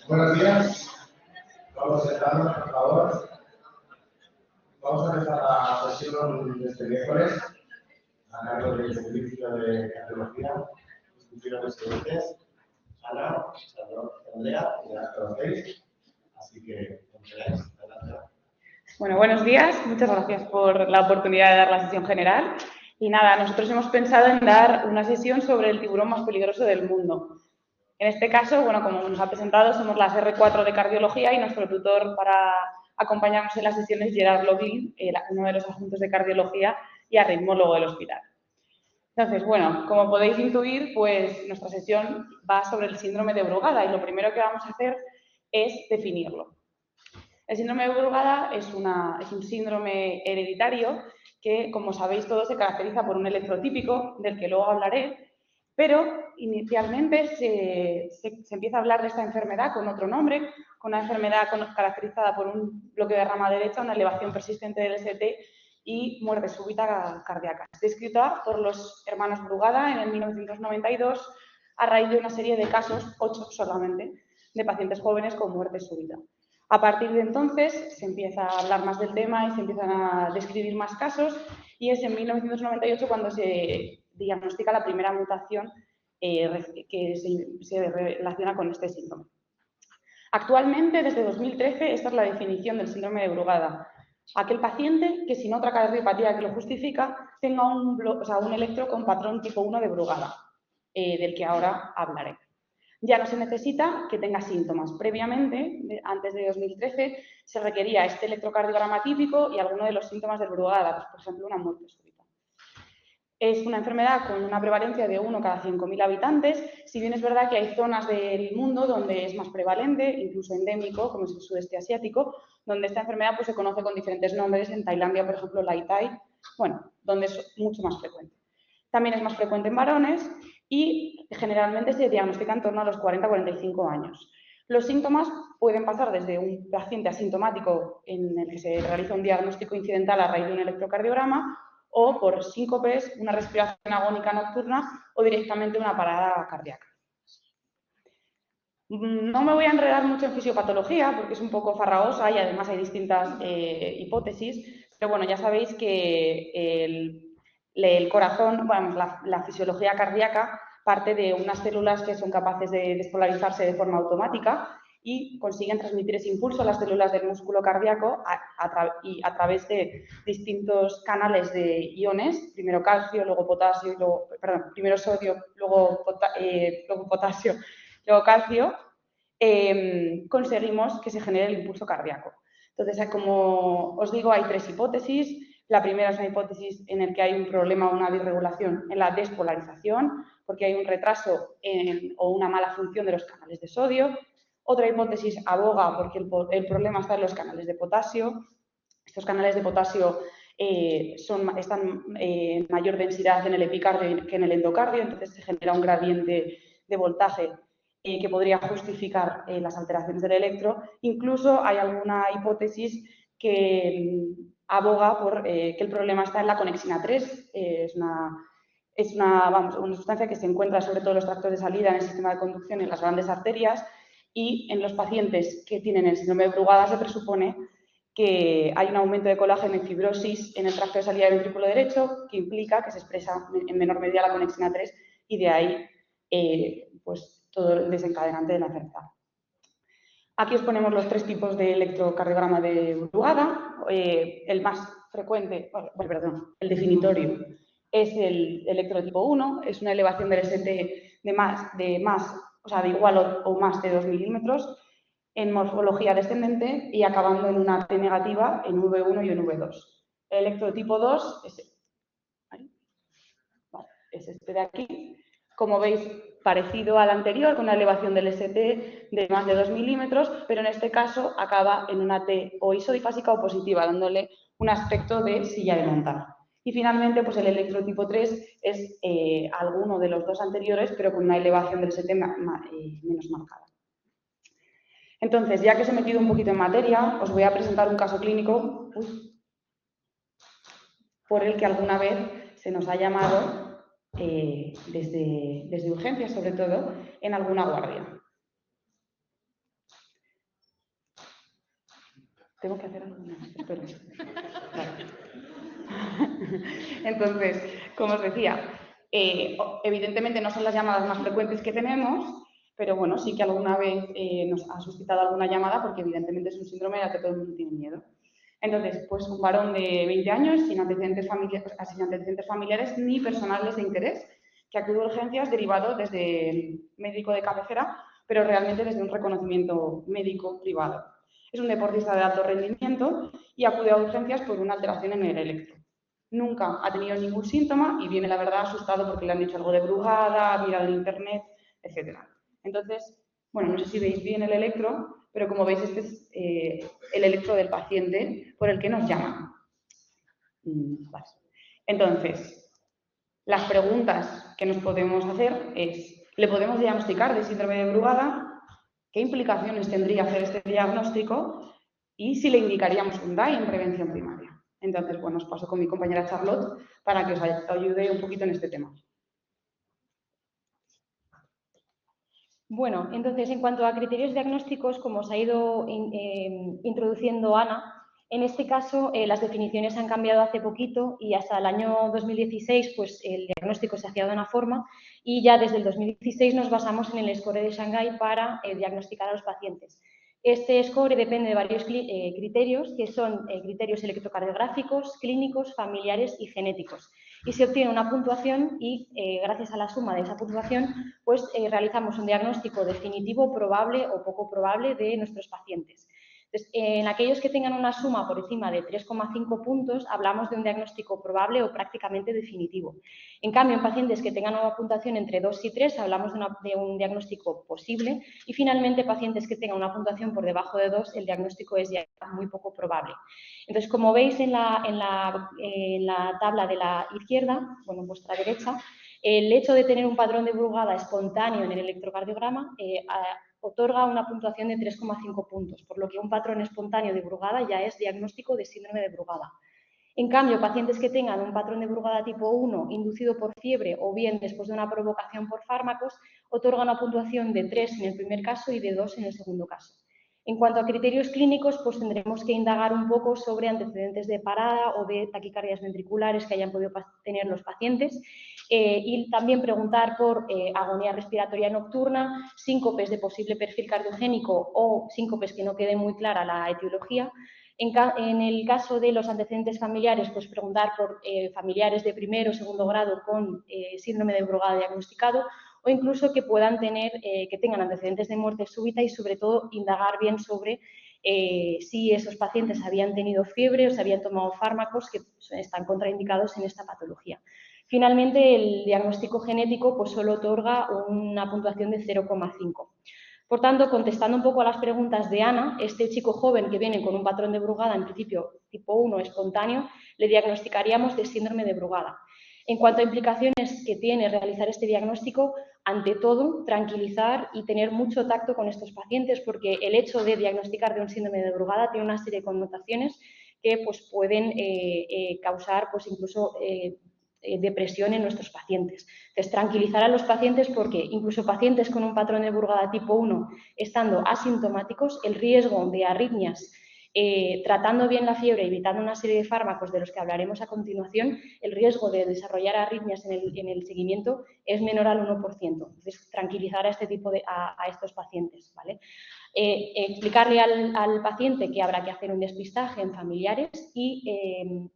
Buenos días. Vamos a sentarnos, por favor. Vamos a empezar la sesión de este miércoles a cargo del servicio de cardiología, instituciones siguientes. Ana, Andrea, ya las conocéis, así que enteráis. Bueno, buenos días. Muchas gracias por la oportunidad de dar la sesión general. Y nada, nosotros hemos pensado en dar una sesión sobre el tiburón más peligroso del mundo. En este caso, bueno, como nos ha presentado, somos las R4 de cardiología y nuestro tutor para acompañarnos en la sesión es Gerard Lovin, uno de los adjuntos de cardiología y arritmólogo del hospital. Entonces, bueno, como podéis intuir, pues nuestra sesión va sobre el síndrome de Brugada y lo primero que vamos a hacer es definirlo. El síndrome de Brugada es un síndrome hereditario que, como sabéis todos, se caracteriza por un electrotípico, del que luego hablaré, pero inicialmente se empieza a hablar de esta enfermedad con otro nombre, con una enfermedad caracterizada por un bloqueo de rama derecha, una elevación persistente del ST y muerte súbita cardíaca. Descrita por los hermanos Brugada en el 1992 a raíz de una serie de casos, 8 solamente, de pacientes jóvenes con muerte súbita. A partir de entonces se empieza a hablar más del tema y se empiezan a describir más casos y es en 1998 cuando se diagnostica la primera mutación que se relaciona con este síndrome. Actualmente, desde 2013, esta es la definición del síndrome de Brugada. Aquel paciente que sin otra cardiopatía que lo justifica tenga un electro con patrón tipo 1 de Brugada, del que ahora hablaré. Ya no se necesita que tenga síntomas. Previamente, antes de 2013, se requería este electrocardiograma típico y alguno de los síntomas de Brugada, pues, por ejemplo, una muerte súbita. Es una enfermedad con una prevalencia de 1 cada 5.000 habitantes, si bien es verdad que hay zonas del mundo donde es más prevalente, incluso endémico, como es el sudeste asiático, donde esta enfermedad pues, se conoce con diferentes nombres. En Tailandia, por ejemplo, Lai Tai, bueno, donde es mucho más frecuente. También es más frecuente en varones y generalmente se diagnostica en torno a los 40-45 años. Los síntomas pueden pasar desde un paciente asintomático en el que se realiza un diagnóstico incidental a raíz de un electrocardiograma o por síncopes, una respiración agónica nocturna o directamente una parada cardíaca. No me voy a enredar mucho en fisiopatología porque es un poco farragosa y además hay distintas hipótesis, pero bueno, ya sabéis que el corazón, bueno, la fisiología cardíaca parte de unas células que son capaces de despolarizarse de forma automática y consiguen transmitir ese impulso a las células del músculo cardíaco a través de distintos canales de iones, primero calcio, luego potasio, primero sodio, luego potasio, luego calcio, conseguimos que se genere el impulso cardíaco. Entonces, como os digo, hay 3 hipótesis. La primera es una hipótesis en la que hay un problema o una disregulación en la despolarización, porque hay un retraso o una mala función de los canales de sodio. Otra hipótesis aboga porque el problema está en los canales de potasio. Estos canales de potasio están en mayor densidad en el epicardio que en el endocardio, entonces se genera un gradiente de voltaje que podría justificar las alteraciones del electro. Incluso hay alguna hipótesis que aboga por que el problema está en la conexina 3. Es una sustancia que se encuentra sobre todo en los tractos de salida, en el sistema de conducción y en las grandes arterias, y en los pacientes que tienen el síndrome de Brugada se presupone que hay un aumento de colágeno y fibrosis en el tracto de salida del ventrículo derecho que implica que se expresa en menor medida la conexina 3 y de ahí pues todo el desencadenante de la enfermedad. Aquí os ponemos los 3 tipos de electrocardiograma de Brugada. El más frecuente, el definitorio, es el electrotipo 1, es una elevación del ST de igual o más de 2 milímetros en morfología descendente y acabando en una T negativa en V1 y en V2. El electrotipo 2 es este de aquí. Como veis, parecido al anterior, con una elevación del ST de más de 2 milímetros, pero en este caso acaba en una T o isodifásica o positiva, dándole un aspecto de silla de montar. Y finalmente, pues el electrotipo 3 es alguno de los 2 anteriores, pero con una elevación del ST menos marcada. Entonces, ya que os he metido un poquito en materia, os voy a presentar un caso clínico por el que alguna vez se nos ha llamado desde urgencias, sobre todo, en alguna guardia. ¿Tengo que hacer algo? No, espero. Vale. Entonces, como os decía, evidentemente no son las llamadas más frecuentes que tenemos, pero bueno, sí que alguna vez nos ha suscitado alguna llamada porque evidentemente es un síndrome al que todo el mundo tiene miedo. Entonces, pues un varón de 20 años sin antecedentes familiares ni personales de interés, que acude a urgencias derivado desde el médico de cabecera, pero realmente desde un reconocimiento médico privado. Es un deportista de alto rendimiento y acude a urgencias por una alteración en el electro. Nunca ha tenido ningún síntoma y viene, la verdad, asustado porque le han dicho algo de brugada, ha mirado en internet, etc. Entonces, bueno, no sé si veis bien el electro, pero como veis, este es el electro del paciente por el que nos llaman. Vale. Entonces, las preguntas que nos podemos hacer es, ¿le podemos diagnosticar de síndrome de brugada? ¿Qué implicaciones tendría hacer este diagnóstico? Y si le indicaríamos un DAI en prevención primaria. Entonces, bueno, os paso con mi compañera Charlotte para que os ayude un poquito en este tema. Bueno, entonces, en cuanto a criterios diagnósticos, como os ha ido introduciendo Ana, en este caso las definiciones han cambiado hace poquito y hasta el año 2016 pues, el diagnóstico se hacía de una forma y ya desde el 2016 nos basamos en el score de Shanghái para diagnosticar a los pacientes. Este score depende de varios criterios, que son criterios electrocardiográficos, clínicos, familiares y genéticos. Y se obtiene una puntuación y, gracias a la suma de esa puntuación, pues realizamos un diagnóstico definitivo, probable o poco probable de nuestros pacientes. Entonces, en aquellos que tengan una suma por encima de 3,5 puntos, hablamos de un diagnóstico probable o prácticamente definitivo. En cambio, en pacientes que tengan una puntuación entre 2 y 3, hablamos de un diagnóstico posible. Y, finalmente, pacientes que tengan una puntuación por debajo de 2, el diagnóstico es ya muy poco probable. Entonces, como veis en la tabla de la izquierda, bueno, en vuestra derecha, el hecho de tener un patrón de brugada espontáneo en el electrocardiograma otorga una puntuación de 3,5 puntos, por lo que un patrón espontáneo de brugada ya es diagnóstico de síndrome de brugada. En cambio, pacientes que tengan un patrón de brugada tipo 1 inducido por fiebre o bien después de una provocación por fármacos, otorga una puntuación de 3 en el primer caso y de 2 en el segundo caso. En cuanto a criterios clínicos, pues tendremos que indagar un poco sobre antecedentes de parada o de taquicardias ventriculares que hayan podido tener los pacientes y también preguntar por agonía respiratoria nocturna, síncopes de posible perfil cardiogénico o síncopes que no quede muy clara la etiología. En el caso de los antecedentes familiares, pues preguntar por familiares de primer o segundo grado con síndrome de brugada diagnosticado o incluso que puedan tener, que tengan antecedentes de muerte súbita y sobre todo indagar bien sobre si esos pacientes habían tenido fiebre o se habían tomado fármacos que están contraindicados en esta patología. Finalmente, el diagnóstico genético pues, solo otorga una puntuación de 0,5. Por tanto, contestando un poco a las preguntas de Ana, este chico joven que viene con un patrón de brugada, en principio tipo 1 espontáneo, le diagnosticaríamos de síndrome de brugada. En cuanto a implicaciones que tiene realizar este diagnóstico, ante todo, tranquilizar y tener mucho tacto con estos pacientes, porque el hecho de diagnosticar de un síndrome de brugada tiene una serie de connotaciones que pues, pueden causar pues, incluso depresión en nuestros pacientes. Entonces, tranquilizar a los pacientes porque incluso pacientes con un patrón de brugada tipo 1, estando asintomáticos, el riesgo de arritmias, tratando bien la fiebre, evitando una serie de fármacos de los que hablaremos a continuación, el riesgo de desarrollar arritmias en el seguimiento es menor al 1%. Entonces, tranquilizar a este tipo a estos pacientes, ¿vale? Explicarle al paciente que habrá que hacer un despistaje en familiares y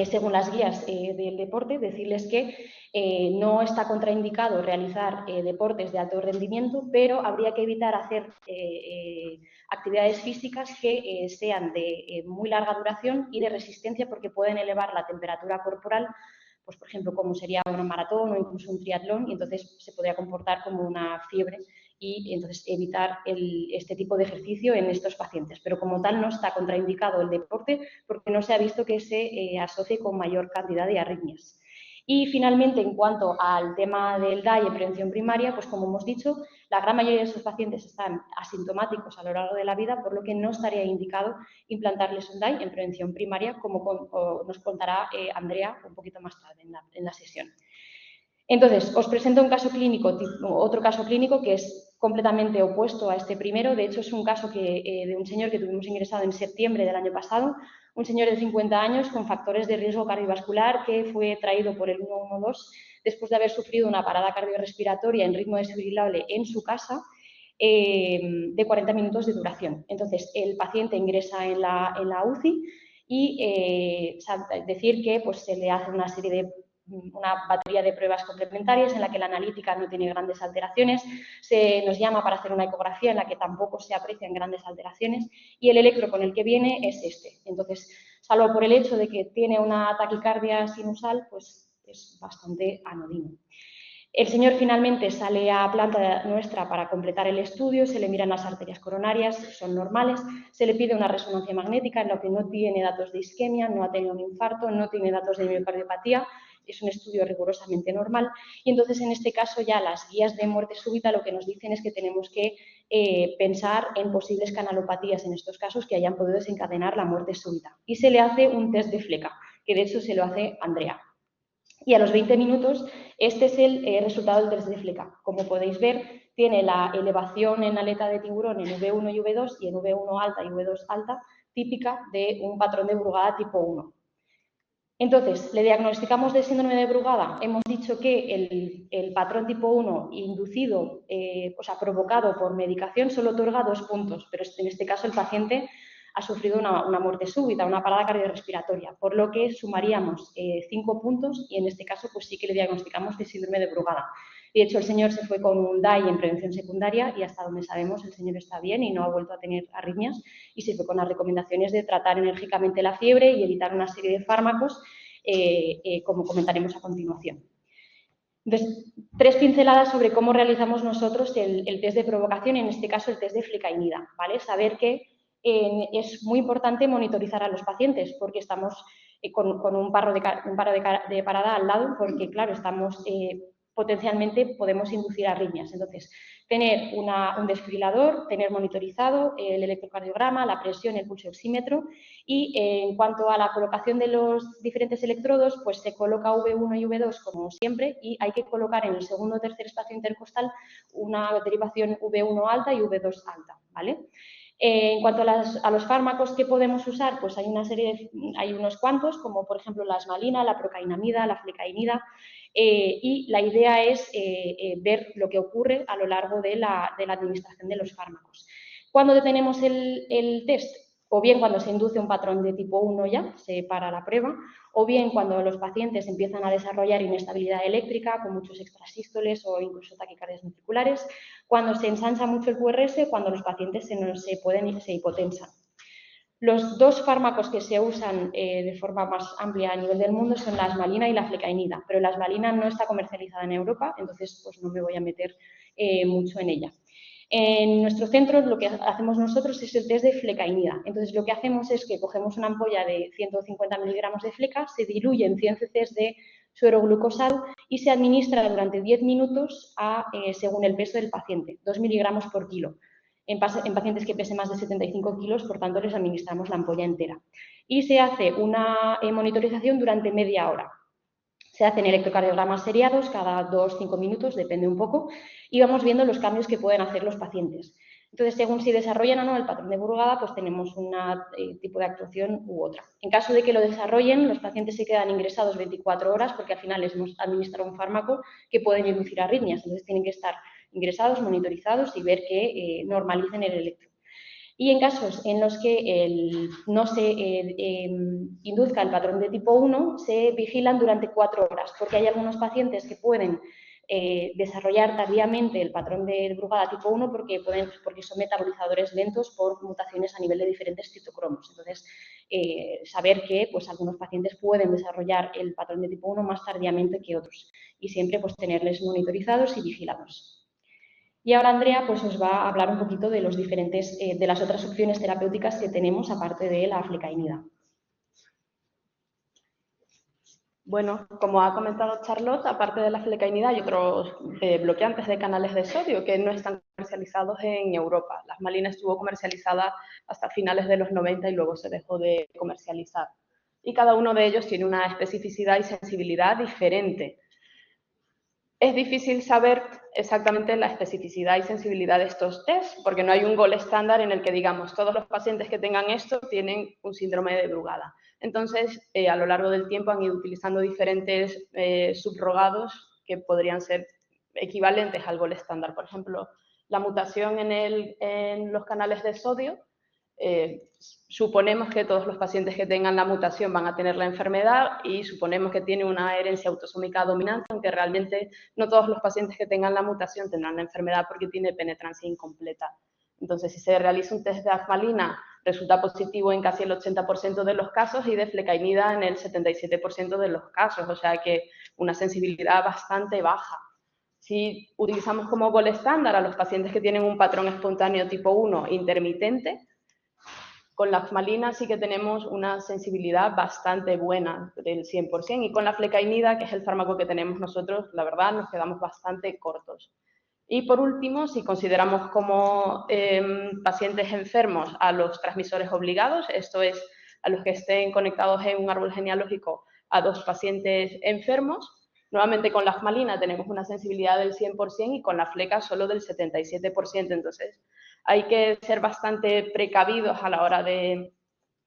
según las guías del deporte, decirles que no está contraindicado realizar deportes de alto rendimiento, pero habría que evitar hacer actividades físicas que sean de muy larga duración y de resistencia porque pueden elevar la temperatura corporal, pues por ejemplo como sería una maratón o incluso un triatlón, y entonces se podría comportar como una fiebre y entonces evitar este tipo de ejercicio en estos pacientes. Pero como tal no está contraindicado el deporte porque no se ha visto que se asocie con mayor cantidad de arritmias. Y finalmente, en cuanto al tema del DAI en prevención primaria, pues como hemos dicho, la gran mayoría de estos pacientes están asintomáticos a lo largo de la vida, por lo que no estaría indicado implantarles un DAI en prevención primaria, como nos contará Andrea un poquito más tarde en la sesión. Entonces, os presento un caso clínico, otro caso clínico que es completamente opuesto a este primero. De hecho, es un caso de un señor que tuvimos ingresado en septiembre del año pasado, un señor de 50 años con factores de riesgo cardiovascular que fue traído por el 112 después de haber sufrido una parada cardiorrespiratoria en ritmo desfibrilable en su casa de 40 minutos de duración. Entonces, el paciente ingresa en la UCI y decir que pues, se le hace una batería de pruebas complementarias en la que la analítica no tiene grandes alteraciones, se nos llama para hacer una ecografía en la que tampoco se aprecian grandes alteraciones y el electro con el que viene es este. Entonces, salvo por el hecho de que tiene una taquicardia sinusal, pues es bastante anodino. El señor finalmente sale a planta nuestra para completar el estudio, se le miran las arterias coronarias, son normales, se le pide una resonancia magnética en la que no tiene datos de isquemia, no ha tenido un infarto, no tiene datos de miocardiopatía, es un estudio rigurosamente normal y entonces en este caso ya las guías de muerte súbita lo que nos dicen es que tenemos que pensar en posibles canalopatías en estos casos que hayan podido desencadenar la muerte súbita y se le hace un test de fleca, que de hecho se lo hace Andrea. Y a los 20 minutos, este es el resultado del test de fleca. Como podéis ver, tiene la elevación en aleta de tiburón en V1 y V2 y en V1 alta y V2 alta, típica de un patrón de Brugada tipo 1. Entonces, le diagnosticamos de síndrome de Brugada. Hemos dicho que el patrón tipo 1 inducido, provocado por medicación, solo otorga 2 puntos, pero en este caso el paciente ha sufrido una muerte súbita, una parada cardiorrespiratoria, por lo que sumaríamos 5 puntos y en este caso pues sí que le diagnosticamos de síndrome de Brugada. De hecho, el señor se fue con un DAI en prevención secundaria y hasta donde sabemos el señor está bien y no ha vuelto a tener arritmias y se fue con las recomendaciones de tratar enérgicamente la fiebre y evitar una serie de fármacos, como comentaremos a continuación. Entonces, 3 pinceladas sobre cómo realizamos nosotros el test de provocación, en este caso el test de flecainida, ¿vale? Saber que es muy importante monitorizar a los pacientes porque estamos con un paro de parada al lado porque, claro, estamos potencialmente podemos inducir arritmias. Entonces, tener un desfibrilador, tener monitorizado el electrocardiograma, la presión, el pulso oxímetro y en cuanto a la colocación de los diferentes electrodos, pues se coloca V1 y V2 como siempre y hay que colocar en el segundo o tercer espacio intercostal una derivación V1 alta y V2 alta, ¿vale? En cuanto a los fármacos que podemos usar, pues hay unos cuantos, como por ejemplo la asmalina, la procainamida, la flecainida, y la idea es ver lo que ocurre a lo largo de la administración de los fármacos. ¿Cuándo detenemos el test? O bien cuando se induce un patrón de tipo 1 ya, se para la prueba, o bien cuando los pacientes empiezan a desarrollar inestabilidad eléctrica con muchos extrasístoles o incluso taquicardias ventriculares, cuando se ensancha mucho el QRS, cuando los pacientes se hipotensan. Los 2 fármacos que se usan de forma más amplia a nivel del mundo son la asmalina y la flecainida, pero la asmalina no está comercializada en Europa, entonces pues no me voy a meter mucho en ella. En nuestro centro lo que hacemos nosotros es el test de flecainida. Entonces lo que hacemos es que cogemos una ampolla de 150 miligramos de fleca, se diluye en 100 cc de suero glucosal y se administra durante 10 minutos según el peso del paciente, 2 miligramos por kilo. En pacientes que pesen más de 75 kilos, por tanto, les administramos la ampolla entera. Y se hace una monitorización durante media hora. Se hacen electrocardiogramas seriados cada 2-5 minutos, depende un poco, y vamos viendo los cambios que pueden hacer los pacientes. Entonces, según si desarrollan o no el patrón de Brugada, pues tenemos un tipo de actuación u otra. En caso de que lo desarrollen, los pacientes se quedan ingresados 24 horas porque al final les hemos administrado un fármaco que pueden inducir arritmias. Entonces, tienen que estar ingresados, monitorizados y ver que normalicen el electro. Y en casos en los que no se induzca el patrón de tipo 1, se vigilan durante 4 horas, porque hay algunos pacientes que pueden desarrollar tardíamente el patrón de Brugada tipo 1 porque son metabolizadores lentos por mutaciones a nivel de diferentes citocromos. Entonces, saber que pues, algunos pacientes pueden desarrollar el patrón de tipo 1 más tardíamente que otros y siempre pues, tenerles monitorizados y vigilados. Y ahora Andrea pues, os va a hablar un poquito de de las otras opciones terapéuticas que tenemos aparte de la flecainida. Bueno, como ha comentado Charlotte, aparte de la flecainida hay otros bloqueantes de canales de sodio que no están comercializados en Europa. La asmalina estuvo comercializada hasta finales de los 90 y luego se dejó de comercializar. Y cada uno de ellos tiene una especificidad y sensibilidad diferente. Es difícil saber exactamente la especificidad y sensibilidad de estos test, porque no hay un gold estándar en el que digamos todos los pacientes que tengan esto tienen un síndrome de Brugada. Entonces, a lo largo del tiempo han ido utilizando diferentes subrogados que podrían ser equivalentes al gold estándar. Por ejemplo, la mutación en los canales de sodio. Suponemos que todos los pacientes que tengan la mutación van a tener la enfermedad y suponemos que tiene una herencia autosómica dominante, aunque realmente no todos los pacientes que tengan la mutación tendrán la enfermedad porque tiene penetrancia incompleta. Entonces, si se realiza un test de afmalina, resulta positivo en casi el 80% de los casos y de flecainida en el 77% de los casos, o sea que una sensibilidad bastante baja. Si utilizamos como gold estándar a los pacientes que tienen un patrón espontáneo tipo 1 intermitente, con la afmalina sí que tenemos una sensibilidad bastante buena, del 100%, y con la flecainida, que es el fármaco que tenemos nosotros, la verdad nos quedamos bastante cortos. Y por último, si consideramos como pacientes enfermos a los transmisores obligados, esto es, a los que estén conectados en un árbol genealógico a 2 pacientes enfermos, nuevamente con la afmalina tenemos una sensibilidad del 100% y con la fleca solo del 77%, entonces hay que ser bastante precavidos a la hora de,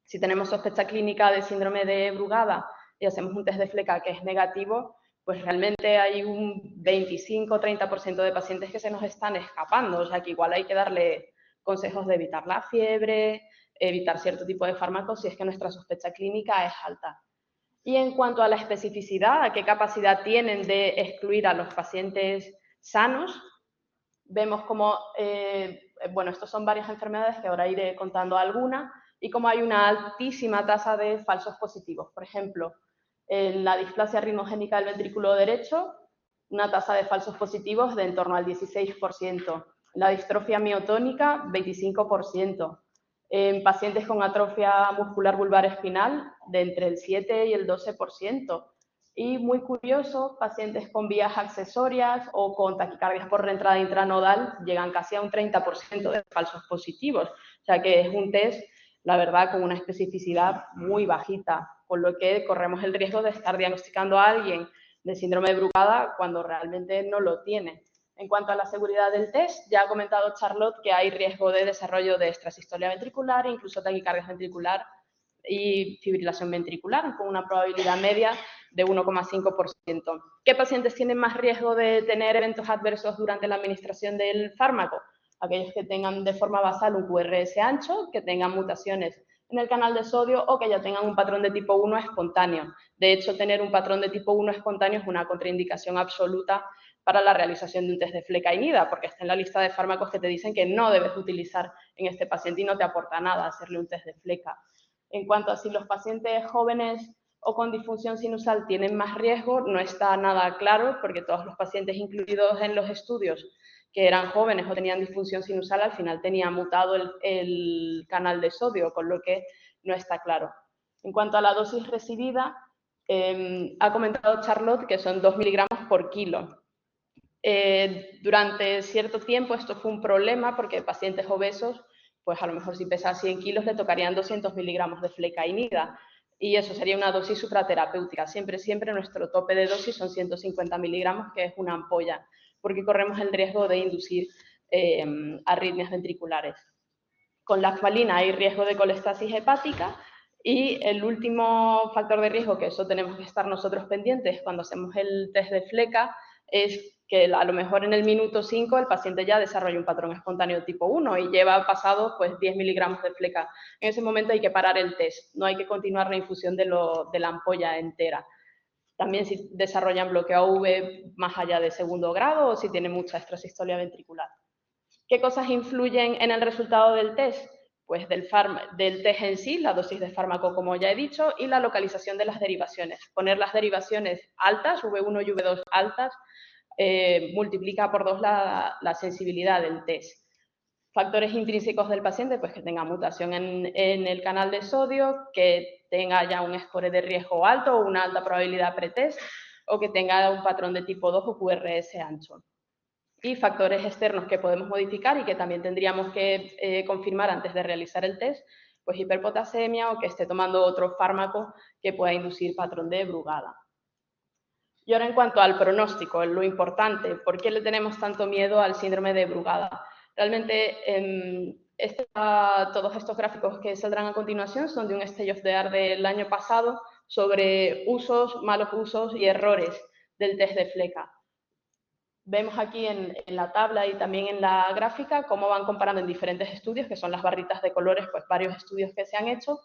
si tenemos sospecha clínica de síndrome de Brugada y hacemos un test de fleca que es negativo, pues realmente hay un 25-30% de pacientes que se nos están escapando, o sea que igual hay que darle consejos de evitar la fiebre, evitar cierto tipo de fármacos si es que nuestra sospecha clínica es alta. Y en cuanto a la especificidad, a qué capacidad tienen de excluir a los pacientes sanos, vemos como, bueno, estos son varias enfermedades que ahora iré contando algunas, y como hay una altísima tasa de falsos positivos. Por ejemplo, en la displasia rinogénica del ventrículo derecho, una tasa de falsos positivos de en torno al 16%. La distrofia miotónica, 25%. En pacientes con atrofia muscular vulvar espinal, de entre el 7 y el 12%. Y muy curioso, pacientes con vías accesorias o con taquicardias por reentrada intranodal llegan casi a un 30% de falsos positivos. O sea que es un test, la verdad, con una especificidad muy bajita, con lo que corremos el riesgo de estar diagnosticando a alguien de síndrome de Brugada cuando realmente no lo tiene. En cuanto a la seguridad del test, ya ha comentado Charlotte que hay riesgo de desarrollo de extrasistolia ventricular, incluso taquicardia ventricular y fibrilación ventricular, con una probabilidad media de 1,5%. ¿Qué pacientes tienen más riesgo de tener eventos adversos durante la administración del fármaco? Aquellos que tengan de forma basal un QRS ancho, que tengan mutaciones en el canal de sodio o que ya tengan un patrón de tipo 1 espontáneo. De hecho, tener un patrón de tipo 1 espontáneo es una contraindicación absoluta para la realización de un test de flecainida, porque está en la lista de fármacos que te dicen que no debes utilizar en este paciente y no te aporta nada hacerle un test de fleca. En cuanto a si los pacientes jóvenes o con disfunción sinusal tienen más riesgo, no está nada claro, porque todos los pacientes incluidos en los estudios que eran jóvenes o tenían disfunción sinusal, al final tenían mutado el canal de sodio, con lo que no está claro. En cuanto a la dosis recibida, ha comentado Charlotte que son 2 miligramos por kilo. Durante cierto tiempo esto fue un problema porque pacientes obesos, pues a lo mejor si pesa 100 kilos le tocarían 200 miligramos de flecainida y eso sería una dosis supraterapéutica. Siempre nuestro tope de dosis son 150 miligramos, que es una ampolla, porque corremos el riesgo de inducir arritmias ventriculares. Con la afmalina hay riesgo de colestasis hepática y el último factor de riesgo, que eso tenemos que estar nosotros pendientes cuando hacemos el test de fleca, es que a lo mejor en el minuto 5 el paciente ya desarrolla un patrón espontáneo tipo 1 y lleva pasado pues 10 miligramos de fleca. En ese momento hay que parar el test, no hay que continuar la infusión de la ampolla entera. También si desarrollan bloqueo AV más allá de segundo grado o si tienen mucha extrasistolia ventricular. ¿Qué cosas influyen en el resultado del test? Pues del test en sí, la dosis de fármaco, como ya he dicho, y la localización de las derivaciones. Poner las derivaciones altas, V1 y V2 altas, multiplica por 2 la sensibilidad del test. Factores intrínsecos del paciente, pues que tenga mutación en el canal de sodio, que tenga ya un score de riesgo alto o una alta probabilidad pretest, o que tenga un patrón de tipo 2 o QRS ancho. Y factores externos que podemos modificar y que también tendríamos que confirmar antes de realizar el test, pues hiperpotasemia o que esté tomando otro fármaco que pueda inducir patrón de Brugada. Y ahora en cuanto al pronóstico, lo importante, ¿por qué le tenemos tanto miedo al síndrome de Brugada? Realmente todos estos gráficos que saldrán a continuación son de un State of the Art del año pasado sobre usos, malos usos y errores del test de fleca. Vemos aquí en la tabla y también en la gráfica cómo van comparando en diferentes estudios, que son las barritas de colores, pues varios estudios que se han hecho,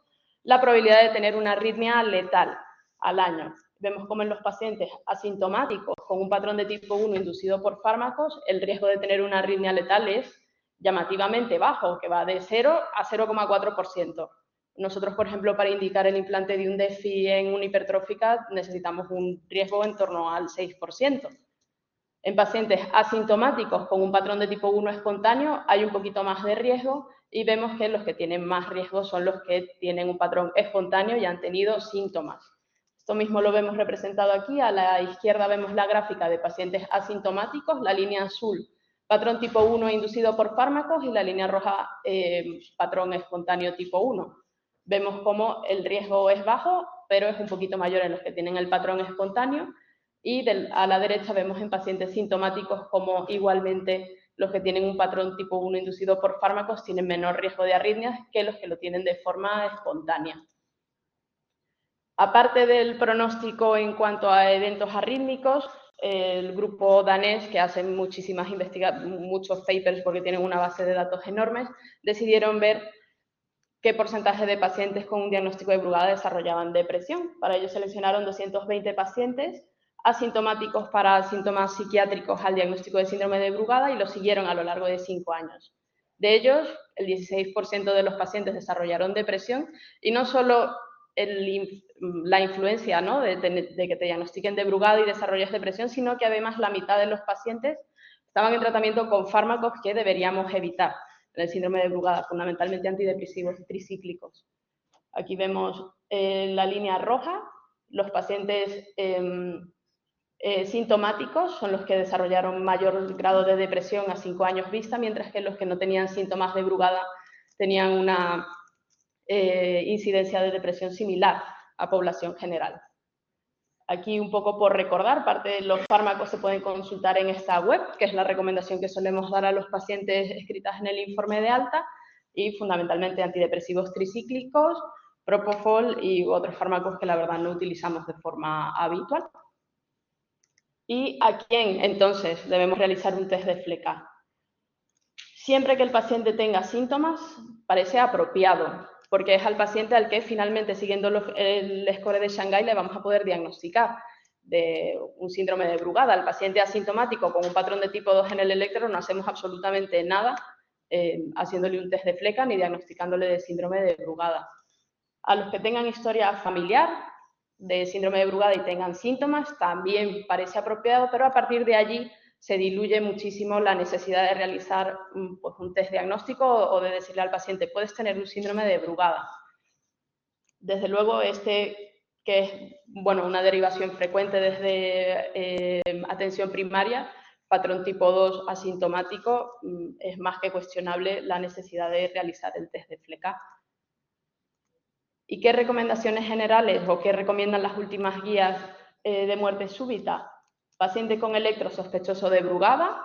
la probabilidad de tener una arritmia letal al año. Vemos cómo en los pacientes asintomáticos con un patrón de tipo 1 inducido por fármacos, el riesgo de tener una arritmia letal es llamativamente bajo, que va de 0 a 0,4%. Nosotros, por ejemplo, para indicar el implante de un DEFI en una hipertrófica necesitamos un riesgo en torno al 6%. En pacientes asintomáticos con un patrón de tipo 1 espontáneo hay un poquito más de riesgo y vemos que los que tienen más riesgo son los que tienen un patrón espontáneo y han tenido síntomas. Esto mismo lo vemos representado aquí. A la izquierda vemos la gráfica de pacientes asintomáticos, la línea azul, patrón tipo 1 inducido por fármacos y la línea roja, patrón espontáneo tipo 1. Vemos cómo el riesgo es bajo, pero es un poquito mayor en los que tienen el patrón espontáneo. Y a la derecha vemos en pacientes sintomáticos como igualmente los que tienen un patrón tipo 1 inducido por fármacos tienen menor riesgo de arritmias que los que lo tienen de forma espontánea. Aparte del pronóstico en cuanto a eventos arrítmicos, el grupo danés, que hace muchos papers porque tienen una base de datos enormes, decidieron ver qué porcentaje de pacientes con un diagnóstico de Brugada desarrollaban depresión. Para ello seleccionaron 220 pacientes asintomáticos para síntomas psiquiátricos al diagnóstico de síndrome de Brugada y los siguieron a lo largo de 5 años. De ellos, el 16% de los pacientes desarrollaron depresión y no solo la influencia, ¿no?, de que te diagnostiquen de Brugada y desarrolles depresión, sino que además la mitad de los pacientes estaban en tratamiento con fármacos que deberíamos evitar en el síndrome de Brugada, fundamentalmente antidepresivos tricíclicos. Aquí vemos la línea roja, los pacientes sintomáticos son los que desarrollaron mayor grado de depresión a 5 años vista, mientras que los que no tenían síntomas de Brugada tenían una incidencia de depresión similar a población general. Aquí un poco por recordar, parte de los fármacos se pueden consultar en esta web, que es la recomendación que solemos dar a los pacientes escritas en el informe de alta, y fundamentalmente antidepresivos tricíclicos, propofol y otros fármacos que la verdad no utilizamos de forma habitual. ¿Y a quién entonces debemos realizar un test de fleca? Siempre que el paciente tenga síntomas, parece apropiado, porque es al paciente al que finalmente, siguiendo el score de Shanghái, le vamos a poder diagnosticar de un síndrome de Brugada. Al paciente asintomático con un patrón de tipo 2 en el electro no hacemos absolutamente nada haciéndole un test de fleca ni diagnosticándole de síndrome de Brugada. A los que tengan historia familiar de síndrome de Brugada y tengan síntomas, también parece apropiado, pero a partir de allí se diluye muchísimo la necesidad de realizar pues, un test diagnóstico o de decirle al paciente, puedes tener un síndrome de Brugada. Desde luego, que es bueno, una derivación frecuente desde atención primaria, patrón tipo 2 asintomático, es más que cuestionable la necesidad de realizar el test de fleca. ¿Y qué recomendaciones generales o qué recomiendan las últimas guías de muerte súbita? Paciente con electro sospechoso de Brugada,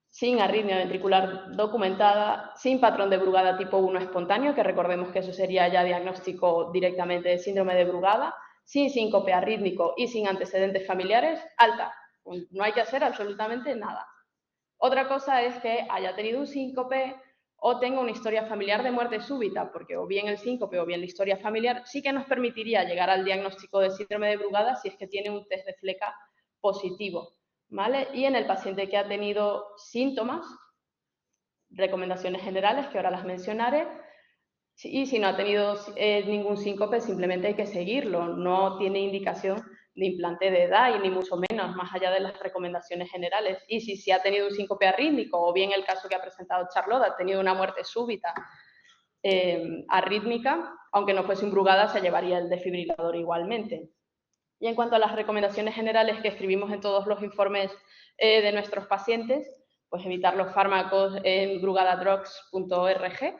sin arritmia ventricular documentada, sin patrón de Brugada tipo 1 espontáneo, que recordemos que eso sería ya diagnóstico directamente de síndrome de Brugada, sin síncope arrítmico y sin antecedentes familiares, alta. No hay que hacer absolutamente nada. Otra cosa es que haya tenido un síncope o tenga una historia familiar de muerte súbita, porque o bien el síncope o bien la historia familiar sí que nos permitiría llegar al diagnóstico de síndrome de Brugada si es que tiene un test de fleca positivo, ¿vale? Y en el paciente que ha tenido síntomas, recomendaciones generales que ahora las mencionaré, y si no ha tenido ningún síncope simplemente hay que seguirlo, no tiene indicación de implante de DAI, ni mucho menos, más allá de las recomendaciones generales. Y si ha tenido un síncope arrítmico, o bien el caso que ha presentado Charlotte, ha tenido una muerte súbita arrítmica, aunque no fuese un Brugada, se llevaría el desfibrilador igualmente. Y en cuanto a las recomendaciones generales que escribimos en todos los informes de nuestros pacientes, pues evitar los fármacos en brugadadrugs.org,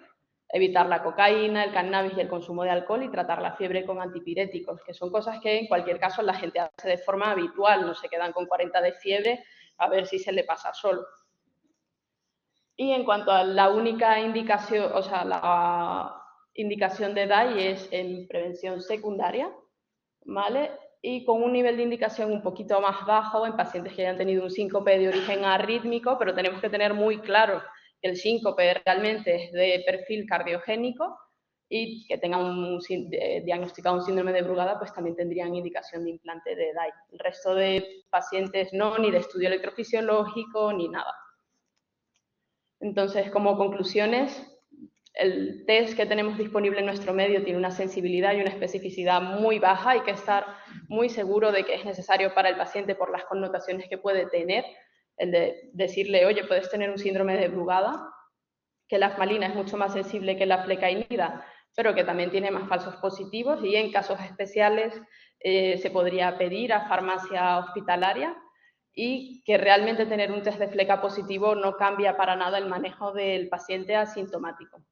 evitar la cocaína, el cannabis y el consumo de alcohol y tratar la fiebre con antipiréticos, que son cosas que en cualquier caso la gente hace de forma habitual, no se quedan con 40 de fiebre a ver si se le pasa solo. Y en cuanto a la única indicación, o sea, la indicación de DAI es en prevención secundaria, ¿vale? Y con un nivel de indicación un poquito más bajo en pacientes que hayan tenido un síncope de origen arrítmico, pero tenemos que tener muy claro que el síncope realmente es de perfil cardiogénico y que tengan diagnosticado un síndrome de Brugada, pues también tendrían indicación de implante de DAI. El resto de pacientes no, ni de estudio electrofisiológico, ni nada. Entonces, como conclusiones, el test que tenemos disponible en nuestro medio tiene una sensibilidad y una especificidad muy baja. Hay que estar muy seguro de que es necesario para el paciente por las connotaciones que puede tener, el de decirle, oye, puedes tener un síndrome de Brugada, que la afmalina es mucho más sensible que la flecainida, pero que también tiene más falsos positivos y en casos especiales se podría pedir a farmacia hospitalaria y que realmente tener un test de fleca positivo no cambia para nada el manejo del paciente asintomático.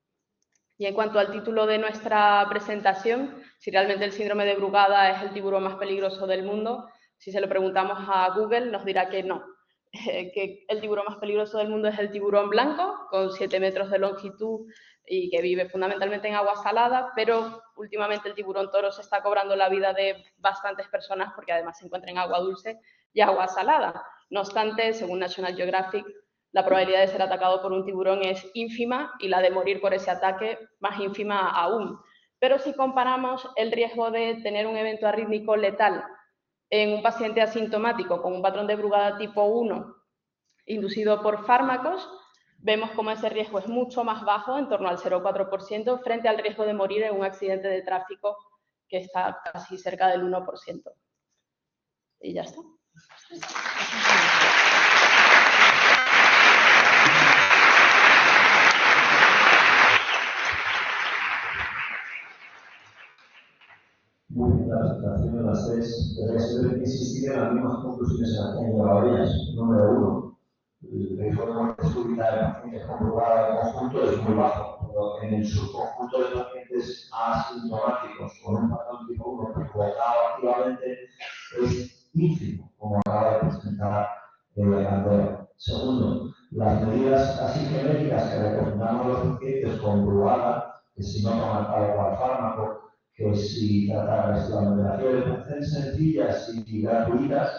Y en cuanto al título de nuestra presentación, si realmente el síndrome de Brugada es el tiburón más peligroso del mundo, si se lo preguntamos a Google nos dirá que no, que el tiburón más peligroso del mundo es el tiburón blanco, con 7 metros de longitud y que vive fundamentalmente en agua salada, pero últimamente el tiburón toro se está cobrando la vida de bastantes personas porque además se encuentra en agua dulce y agua salada. No obstante, según National Geographic, la probabilidad de ser atacado por un tiburón es ínfima y la de morir por ese ataque más ínfima aún. Pero si comparamos el riesgo de tener un evento arrítmico letal en un paciente asintomático con un patrón de Brugada tipo 1 inducido por fármacos, vemos como ese riesgo es mucho más bajo, en torno al 0,4%, frente al riesgo de morir en un accidente de tráfico que está casi cerca del 1%. Y ya está. Muy bien, la presentación de las tres, pero se debe insistir en las mismas conclusiones en las que han llegado ellas. Número uno, el informe de seguridad de pacientes con Brugada en conjunto es muy bajo, pero en el subconjunto de pacientes asintomáticos con un patrón tipo 1 provocado activamente es ínfimo, como acaba de presentar Andrea. Segundo, las medidas así genéricas que recomendamos a los pacientes con Brugada, que si no toman tal o cual fármaco, que si tratar exclusivamente la fiebre, parecen sencillas y gratuitas,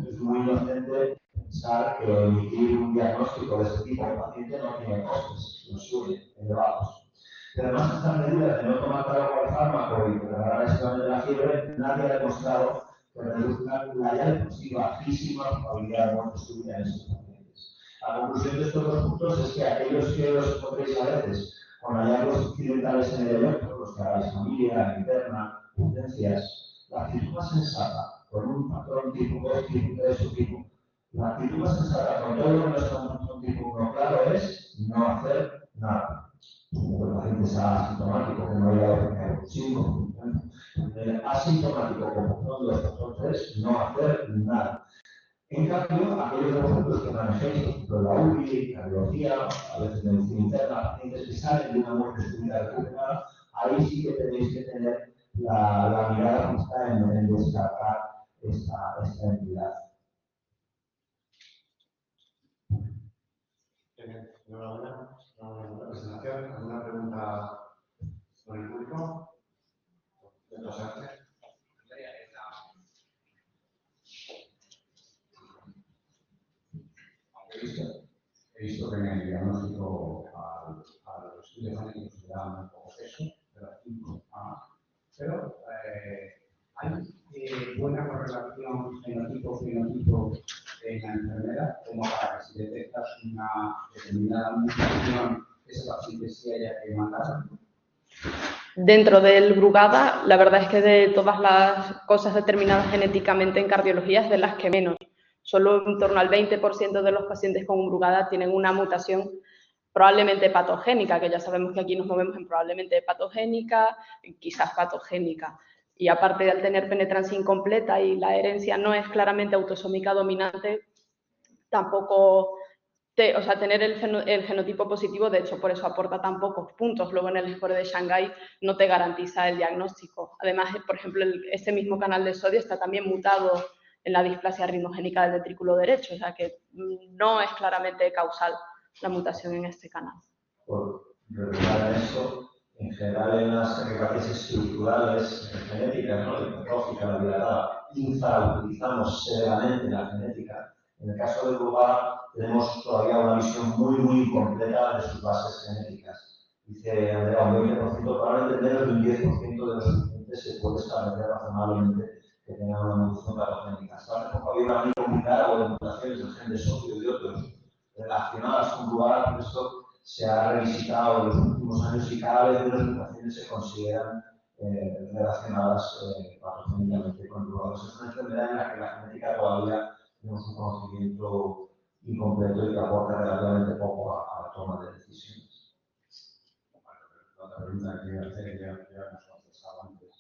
es muy inocente pensar que emitir un diagnóstico de este tipo de paciente no tiene costes, los sube elevados. Pero además estas medidas de no tomar tal o cual fármaco y tratar exclusivamente la fiebre, nadie ha demostrado que reduzcan la ya de por sí bajísima probabilidad de muerte súbita en estos pacientes. La conclusión de estos dos puntos es que aquellos que os encontréis a veces con hallazgos incidentales en el evento, los que hagáis familia, interna, urgencias, la actitud más sensata, con un patrón tipo 2, tipo 3 o tipo, la actitud más sensata con todo lo que no es un patrón tipo 1 claro es no hacer nada. Como el paciente sea asintomático, que no haya dado un síntoma, el asintomático con patrón 2, patrón 3, no hacer nada. En cambio, aquellos de vosotros que manejéis, por ejemplo, la UBI, cardiología, a veces medicina interna, pacientes que salen de una muerte súbita recuperada, ahí sí que tenéis que tener la mirada puesta en descartar esta entidad. Enhorabuena por la presentación. ¿Alguna pregunta por el público? He visto que en el diagnóstico a los estudios clínicos se da un poco peso, pero hay buena correlación fenotipo-fenotipo en la enfermedad, como para que si detectas una determinada mutación, ese paciente sí haya que mandar. Dentro del Brugada, la verdad es que de todas las cosas determinadas genéticamente en cardiología es de las que menos. Solo en torno al 20% de los pacientes con Brugada tienen una mutación probablemente patogénica, que ya sabemos que aquí nos movemos en probablemente patogénica, quizás patogénica. Y aparte de al tener penetrancia incompleta y la herencia no es claramente autosómica dominante, tampoco tener el genotipo positivo, de hecho, por eso aporta tan pocos puntos. Luego en el score de Shanghái no te garantiza el diagnóstico. Además, por ejemplo, ese mismo canal de sodio está también mutado en la displasia rinogénica del ventrículo derecho, o sea que no es claramente causal la mutación en este canal. Por regular eso, en general en las hepatitis estructurales genéticas, ¿no? Hipertrófica, la dilatada, infrautilizamos severamente la genética. En el caso del vulvar tenemos todavía una visión muy incompleta de sus bases genéticas. Dice Andrea, un 20%, probablemente menos de un 10% de los pacientes se puede establecer razonablemente que tengan una mutación patogénica. Hasta hace poco había una micromunidad o de mutaciones del gen de sodio y de otros relacionadas con vulvar, pero esto se ha revisitado en los últimos años y cada vez menos mutaciones se consideran relacionadas patogénicamente con vulvar. Es una enfermedad en la que la genética todavía tenemos un conocimiento incompleto y que aporta relativamente poco a la toma de decisiones. Otra pregunta que quería hacer, ya hemos contestado antes.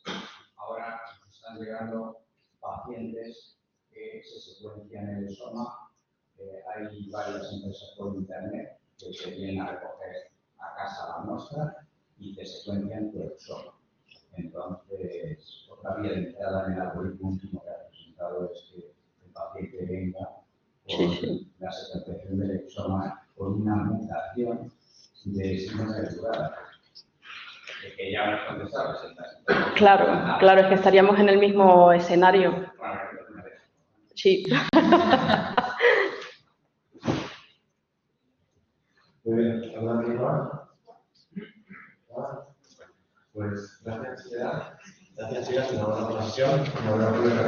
Ahora nos están llegando pacientes que se secuencian en el soma. Hay varias empresas por internet que te vienen a recoger a casa la muestra y te secuencian tu exoma. Entonces, otra vía de entrada en el algoritmo último que ha presentado es que el paciente venga con la secuenciación del exoma con una mutación de signos naturales. Que ya hemos contestado. Claro, es que estaríamos en el mismo escenario. Sí. Muy bien, ¿alguna pregunta? Pues gracias, Sira. Gracias, Sira. Nos vemos en la sesión. Nos vemos en la